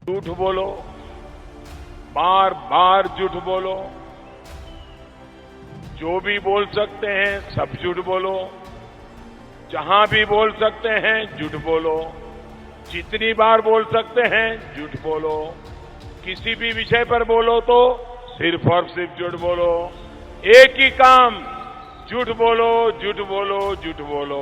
झूठ बोलो, बार बार झूठ बोलो, जो भी बोल सकते हैं सब झूठ बोलो, जहां भी बोल सकते हैं झूठ बोलो, जितनी बार बोल सकते हैं झूठ बोलो, किसी भी विषय पर बोलो तो सिर्फ और सिर्फ झूठ बोलो। एक ही काम, झूठ बोलो, झूठ बोलो, झूठ बोलो,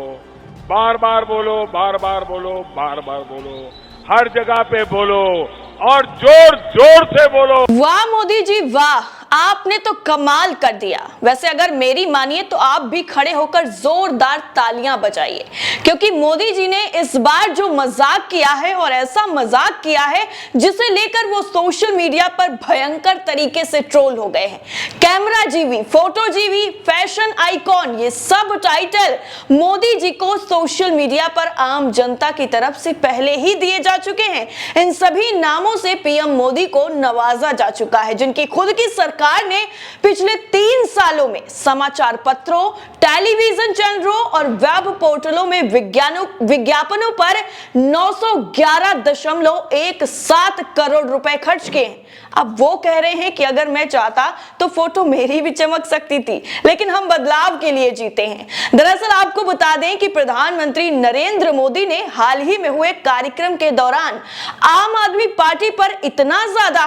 बार बार बोलो, बार बार बोलो, बार बार बोलो, हर जगह पे बोलो और जोर जोर से बोलो। वाह मोदी जी वाह, आपने तो कमाल कर दिया। वैसे अगर मेरी मानिए तो आप भी खड़े होकर जोरदार तालियां बजाइए, क्योंकि मोदी जी ने इस बार जो मजाक किया है, और ऐसा मजाक किया है जिसे लेकर वो सोशल मीडिया पर भयंकर तरीके से ट्रोल हो गए हैं। कैमरा जीवी, फोटो जीवी, फैशन आइकॉन, ये सब टाइटल मोदी जी को सोशल मीडिया पर आम जनता की तरफ से पहले ही दिए जा चुके हैं। इन सभी नामों से पीएम मोदी को नवाजा जा चुका है, जिनकी खुद की सरकार ने पिछले 3 सालों में समाचार पत्रों, टेलीविजन चैनलों और वेब पोर्टलों में विज्ञापनों पर 911.17 करोड़ रुपए खर्च किए। अब वो कह रहे हैं कि अगर मैं चाहता तो फोटो मेरी भी चमक सकती थी, लेकिन हम बदलाव के लिए जीते हैं। दरअसल आपको बता दें कि प्रधानमंत्री नरेंद्र मोदी ने हाल ही में हुए कार्यक्रम के दौरान आम आदमी पार्टी पर इतना ज्यादा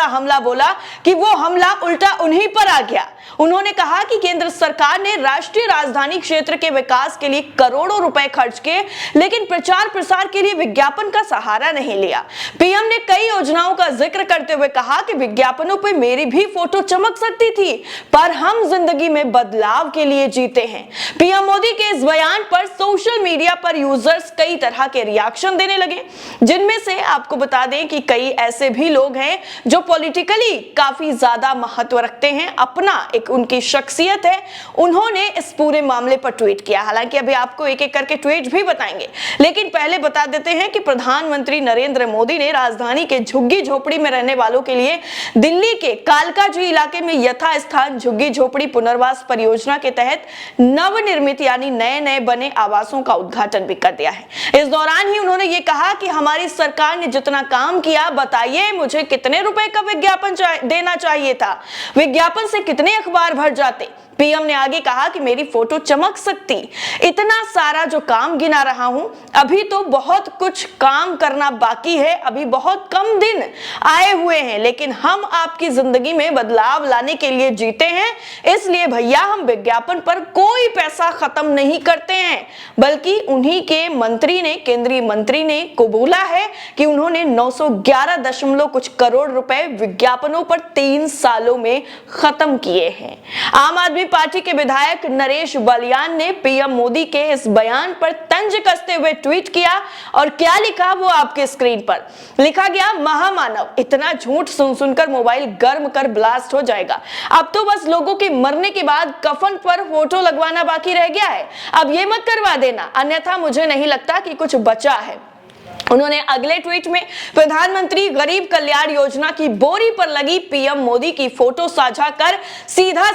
हमला बोला कि वो हमला उल्टा उन्हीं पर आ गया। उन्होंने कहा कि केंद्र सरकार ने राष्ट्रीय राजधानी क्षेत्र के विकास के लिए करोड़ों रुपए खर्च किए, लेकिन प्रचार प्रसार के लिए विज्ञापन का सहारा नहीं लिया। पीएम ने कई योजनाओं का जिक्र करते हुए कहा कि विज्ञापनों पे मेरी भी फोटो चमक सकती थी, पर हम जिंदगी में बदलाव के लिए जीते हैं। पीएम मोदी के इस बयान पर सोशल मीडिया पर यूजर्स कई तरह के रिएक्शन देने लगे, जिनमें से आपको बता दें कि कई ऐसे भी लोग हैं जो पॉलिटिकली काफी ज्यादा महत्व रखते हैं, अपना एक उनकी शख्सियत है। उन्होंने इस पूरे मामले पर ट्वीट किया। हालांकि अभी आपको एक एक करके ट्वीट भी बताएंगे, लेकिन पहले बता देते हैं कि प्रधानमंत्री नरेंद्र मोदी ने राजधानी के झुग्गी झोपड़ी में रहने वालों के लिए दिल्ली के कालकाजी इलाके में यथास्थान झुग्गी झोपड़ी पुनर्वास परियोजना के तहत नवनिर्मित यानी नए बने आवासों का उद्घाटन भी कर दिया है। इस दौरान ही उन्होंने ये कहा कि हमारी सरकार ने जितना काम किया, बताइए मुझे कितने रुपए का विज्ञापन देना चाहिए था, विज्ञापन से कितने अखबार भर जाते। पीएम ने आगे कहा कि मेरी फोटो चमक सकती। इतना सारा जो काम गिना रहा हूं, अभी तो बहुत कुछ काम करना बाकी है, अभी बहुत कम दिन आए हुए हैं, लेकिन हम आपकी जिंदगी में बदलाव लाने के लिए जीते हैं। इसलिए भैया हम विज्ञापन पर कोई पैसा खत्म नहीं करते हैं, बल्कि उन्हीं के केंद्रीय मंत्री ने कबूला है कि उन्होंने 911 कुछ करोड़ रुपए विज्ञापनों पर 3 सालों में खत्म किए हैं। आम आदमी पार्टी के विधायक नरेश बलियान ने पीएम मोदी के इस बयान पर तंज कसते हुए ट्वीट किया, और क्या लिखा वो आपके स्क्रीन पर लिखा गया। महामानव, इतना झूठ सुन सुनकर मोबाइल गर्म कर ब्लास्ट हो जाएगा। अब तो बस लोगों के मरने के बाद कफन पर फोटो लगवाना बाकी रह गया है। अब ये मत करवा देना, अन्यथा मुझे नहीं लगता कि कुछ बचा है। उन्होंने अगले ट्वीट में प्रधानमंत्री गरीब कल्याण योजना की बोरी पर लगी पीएम मोदी की फोटो साझा कर सीधा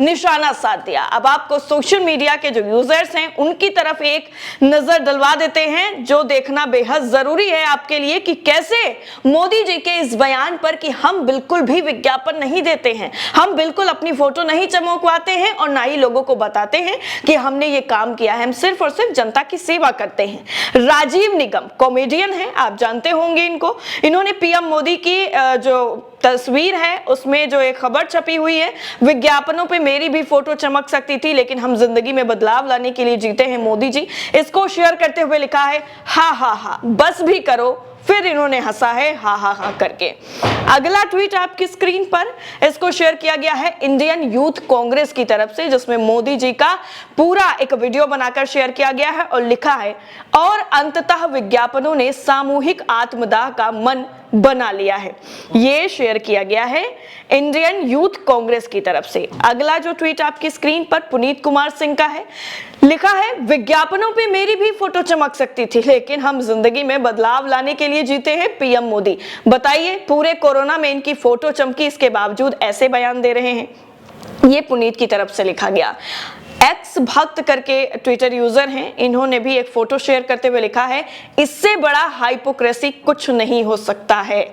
निशाना साध दिया। अब आपको सोशल मीडिया के जो यूजर्स हैं उनकी तरफ एक नजर डलवा देते हैं, जो देखना बेहद जरूरी है आपके लिए कि कैसे मोदी जी के इस बयान पर कि हम बिल्कुल भी विज्ञापन नहीं देते हैं, हम बिल्कुल अपनी फोटो नहीं चमकवाते हैं और ना ही लोगों को बताते हैं कि हमने ये काम किया है, हम सिर्फ और सिर्फ जनता की सेवा करते हैं। राजीव निगम कॉमेडियन है, आप जानते होंगे इनको। इन्होंने पीएम मोदी की जो तस्वीर है उसमें जो एक खबर छपी हुई है, विज्ञापनों पे मेरी भी फोटो चमक सकती थी, लेकिन हम जिंदगी में बदलाव लाने के लिए जीते हैं मोदी जी, इसको शेयर करते हुए लिखा है हा बस भी करो। फिर इन्होंने हंसा है हा करके। अगला ट्वीट आपकी स्क्रीन पर, इसको शेयर किया गया है इंडियन यूथ कांग्रेस की तरफ से, जिसमें मोदी जी का पूरा एक वीडियो बनाकर शेयर किया गया है और लिखा है, और अंततः विज्ञापनों ने सामूहिक आत्मदाह का मन बना लिया है। ये शेयर किया गया है इंडियन यूथ कांग्रेस की तरफ से। अगला जो ट्वीट आपकी स्क्रीन पर पुनीत कुमार सिंह का है, लिखा है विज्ञापनों पे मेरी भी फोटो चमक सकती थी, लेकिन हम जिंदगी में बदलाव लाने के लिए जीते हैं पीएम मोदी। बताइए पूरे कोरोना में इनकी फोटो चमकी, इसके बावजूद ऐसे बयान दे रहे हैं। ये पुनीत की तरफ से लिखा गया। एक्स भक्त करके ट्विटर यूजर हैं, इन्होंने भी एक फोटो शेयर करते हुए लिखा है, इससे बड़ा हाइपोक्रेसी कुछ नहीं हो सकता है,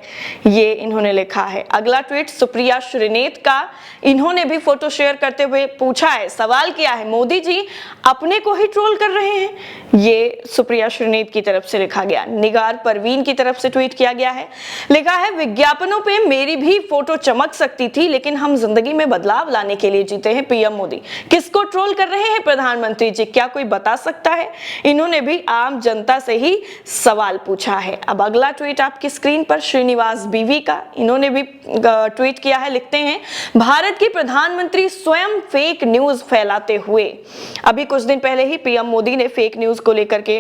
ये इन्होंने लिखा है। अगला ट्वीट सुप्रिया श्रीनेत का, इन्होंने भी फोटो शेयर करते हुए पूछा है, सवाल किया है, मोदी जी अपने को ही ट्रोल कर रहे हैं, ये सुप्रिया श्रीनेत की तरफ से लिखा गया। निगार परवीन की तरफ से ट्वीट किया गया है, लिखा है, विज्ञापनों पे मेरी भी फोटो चमक सकती थी, लेकिन हम जिंदगी में बदलाव लाने के लिए जीते हैं पीएम मोदी। किसको ट्रोल कर रहे हैं प्रधानमंत्री जी, क्या कोई बता सकता है? इन्होंने भी आम जनता से ही सवाल पूछा है। अब अगला ट्वीट आपकी स्क्रीन पर श्रीनिवास बीवी का, इन्होंने भी ट्वीट किया है, लिखते हैं, भारत की प्रधानमंत्री स्वयं फेक न्यूज फैलाते हुए। अभी कुछ दिन पहले ही पीएम मोदी ने फेक न्यूज को लेकर के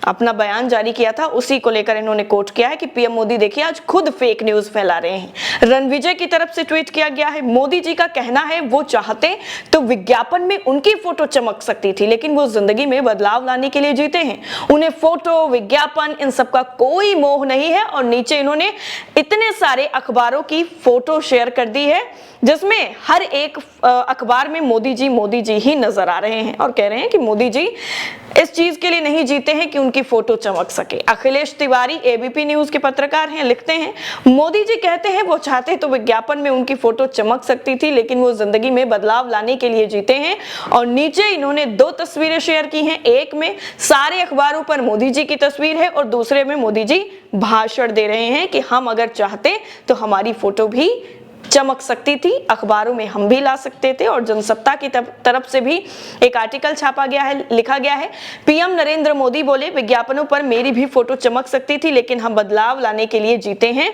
अपना बयान जारी किया था, उसी को लेकर इन्होंने कोट किया है कि पीएम मोदी देखिए आज खुद फेक न्यूज फैला रहे हैं। रणविजय की तरफ से ट्वीट किया गया है, मोदी जी का कहना है वो चाहते तो विज्ञापन में उनकी फोटो चमक सकती थी, लेकिन वो जिंदगी में बदलाव लाने के लिए जीते हैं, उन्हें फोटो विज्ञापन इन सब का कोई मोह नहीं है। और नीचे इन्होंने इतने सारे अखबारों की फोटो शेयर कर दी है जिसमें हर एक अखबार में मोदी जी ही नजर आ रहे हैं और कह रहे हैं कि मोदी जी इस चीज के लिए नहीं जीते हैं कि उनकी फोटो चमक सके। अखिलेश तिवारी एबीपी न्यूज के पत्रकार हैं, लिखते हैं, मोदी जी कहते हैं वो चाहते तो विज्ञापन में उनकी फोटो चमक सकती थी, लेकिन वो जिंदगी में बदलाव लाने के लिए जीते हैं। और नीचे इन्होंने 2 तस्वीरें शेयर की हैं, एक में सारे अखबारों पर मोदी जी की तस्वीर है और दूसरे में मोदी जी भाषण दे रहे हैं कि हम अगर चाहते तो हमारी फोटो भी चमक सकती थी, अखबारों में हम भी ला सकते थे। और जनसत्ता की तरफ से भी एक आर्टिकल छापा गया है, लिखा गया है, पीएम नरेंद्र मोदी बोले, विज्ञापनों पर मेरी भी फोटो चमक सकती थी, लेकिन हम बदलाव लाने के लिए जीते हैं,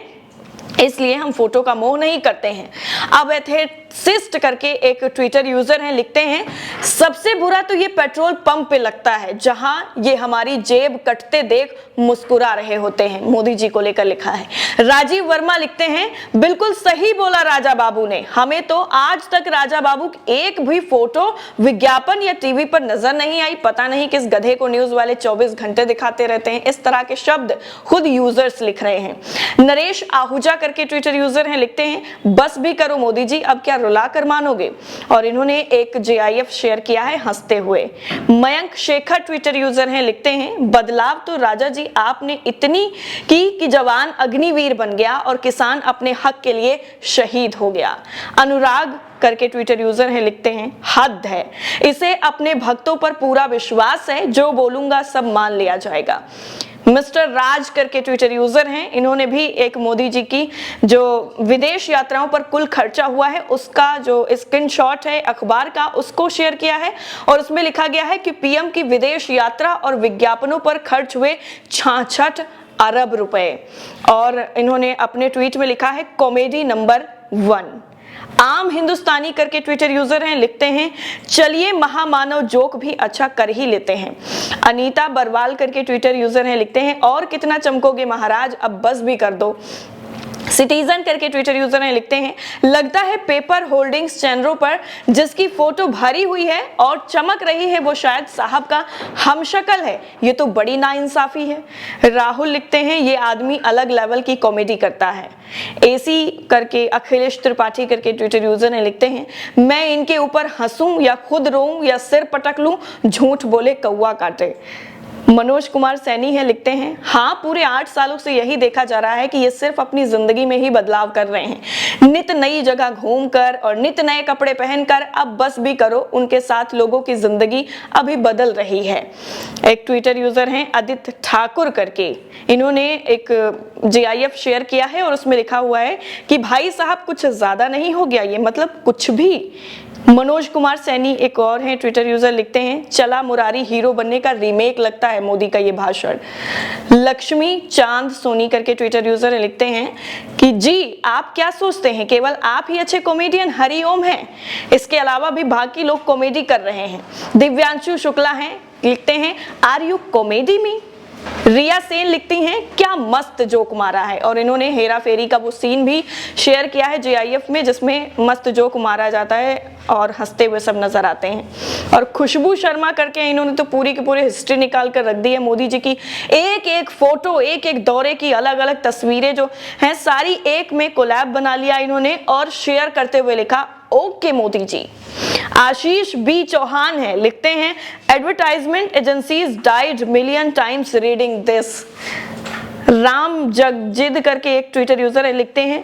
इसलिए हम फोटो का मोह नहीं करते हैं। अब एथेसिस्ट करके एक ट्विटर यूजर हैं, लिखते हैं, सबसे बुरा तो ये पेट्रोल पंप पे लगता है जहां ये हमारी जेब कटते देख मुस्कुरा रहे होते हैं, मोदी जी को लेकर लिखा है। राजीव वर्मा लिखते हैं, बिल्कुल सही बोला राजा बाबू ने, हमें तो आज तक राजा बाबू की एक भी फोटो विज्ञापन या टीवी पर नजर नहीं आई, पता नहीं किस गधे को न्यूज वाले 24 घंटे दिखाते रहते हैं। इस तरह के शब्द खुद यूजर्स लिख रहे हैं। नरेश आहूजा करके ट्विटर यूजर हैं, लिखते हैं, बस भी करो मोदी जी, अब क्या रुला कर मानोगे। और इन्होंने एक जीआईएफ शेयर किया है हंसते हुए। मयंक शेखर ट्विटर यूजर हैं, लिखते हैं, बदलाव तो राजा जी आपने इतनी की कि जवान अग्निवीर बन गया और किसान अपने हक के लिए शहीद हो गया। अनुराग करके ट्विटर यूजर है, लिखते हैं, हद है, इसे अपने भक्तों पर पूरा विश्वास है, जो बोलूंगा सब मान लिया जाएगा। मिस्टर राज करके ट्विटर यूजर हैं, इन्होंने भी एक मोदी जी की जो विदेश यात्राओं पर कुल खर्चा हुआ है उसका जो स्क्रीनशॉट है अखबार का, उसको शेयर किया है और उसमें लिखा गया है कि पीएम की विदेश यात्रा और विज्ञापनों पर खर्च हुए 66 अरब रुपए। और इन्होंने अपने ट्वीट में लिखा है, कॉमेडी नंबर 1। आम हिंदुस्तानी करके ट्विटर यूजर हैं, लिखते हैं, चलिए महामानव जोक भी अच्छा कर ही लेते हैं। अनीता बरवाल करके ट्विटर यूजर हैं, लिखते हैं, और कितना चमकोगे महाराज, अब बस भी कर दो। सिटीजन करके ट्विटर यूजर हैं, लिखते हैं, लगता है पेपर होल्डिंग्स चैनलों पर जिसकी फोटो भरी हुई है और चमक रही है वो शायद साहब का हमशक्ल है, ये तो बड़ी नाइंसाफी है। राहुल लिखते हैं, ये आदमी अलग लेवल की कॉमेडी करता है। एसी करके अखिलेश त्रिपाठी करके ट्विटर यूजर हैं, लिखते हैं, मैं इनके ऊपर हंसूं या खुद रोऊं या सिर पटक लूं, झूठ बोले कौवा काटे। मनोज कुमार सैनी है, लिखते हैं, हाँ पूरे 8 सालों से यही देखा जा रहा है कि ये सिर्फ अपनी जिंदगी में ही बदलाव कर रहे हैं, नित नई जगह घूमकर और नित नए कपड़े पहनकर, अब बस भी करो, उनके साथ लोगों की जिंदगी अभी बदल रही है। एक ट्विटर यूजर हैं आदित्य ठाकुर करके, इन्होंने एक जीआईएफ शेयर किया है और उसमें लिखा हुआ है कि भाई साहब कुछ ज्यादा नहीं हो गया ये, मतलब कुछ भी। मनोज कुमार सैनी एक और हैं ट्विटर यूजर, लिखते हैं, चला मुरारी हीरो बनने का रीमेक लगता है मोदी का ये भाषण। लक्ष्मी चांद सोनी करके ट्विटर यूजर लिखते हैं कि जी आप क्या सोचते हैं केवल आप ही अच्छे कॉमेडियन हरिओम हैं, इसके अलावा भी बाकी लोग कॉमेडी कर रहे हैं। दिव्यांशु शुक्ला हैं, लिखते हैं, आर यू कॉमेडी मी। रिया सेन लिखती हैं, क्या मस्त जोक मारा है, और इन्होंने हेरा फेरी का वो सीन भी शेयर किया है जीआईएफ में जिसमें मस्त जोक मारा जाता है और हंसते हुए सब नजर आते हैं। और खुशबू शर्मा करके इन्होंने तो पूरी की पूरी हिस्ट्री निकाल कर रख दी है मोदी जी की, एक एक फोटो, एक एक दौरे की अलग अलग तस्वीरें जो हैं सारी एक में कोलैब बना लिया इन्होंने और शेयर करते हुए लिखा, ओके मोदी जी। आशीष बी चौहान है, लिखते हैं advertisement agencies died million times reading this. Ram Jagjit करके एक ट्विटर यूजर है, लिखते हैं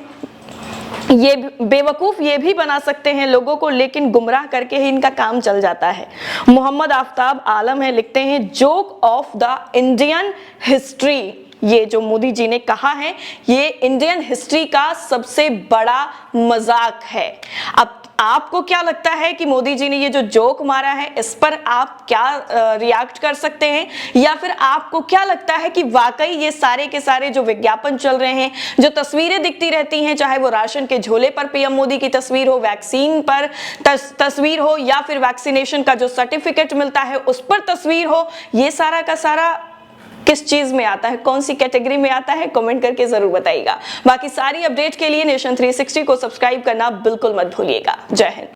ये बेवकूफ ये भी बना सकते हैं लोगों को, लेकिन गुमराह करके ही इनका काम चल जाता है। मोहम्मद आफ्ताब आलम है, लिखते हैं joke of the Indian history. ये जो मोदी जी ने कहा है ये इंडियन हिस्ट्री का सबसे बड़ा मजाक है। अब आपको क्या लगता है कि मोदी जी ने ये जो जोक मारा है इस पर आप क्या रिएक्ट कर सकते हैं, या फिर आपको क्या लगता है कि वाकई ये सारे के सारे जो विज्ञापन चल रहे हैं, जो तस्वीरें दिखती रहती हैं, चाहे वो राशन के झोले पर पीएम मोदी की तस्वीर हो, वैक्सीन पर तस्वीर हो, या फिर वैक्सीनेशन का जो सर्टिफिकेट मिलता है उस पर तस्वीर हो, ये सारा का सारा किस चीज में आता है, कौन सी कैटेगरी में आता है, कमेंट करके जरूर बताइएगा। बाकी सारी अपडेट के लिए नेशन 360 को सब्सक्राइब करना बिल्कुल मत भूलिएगा। जय हिंद।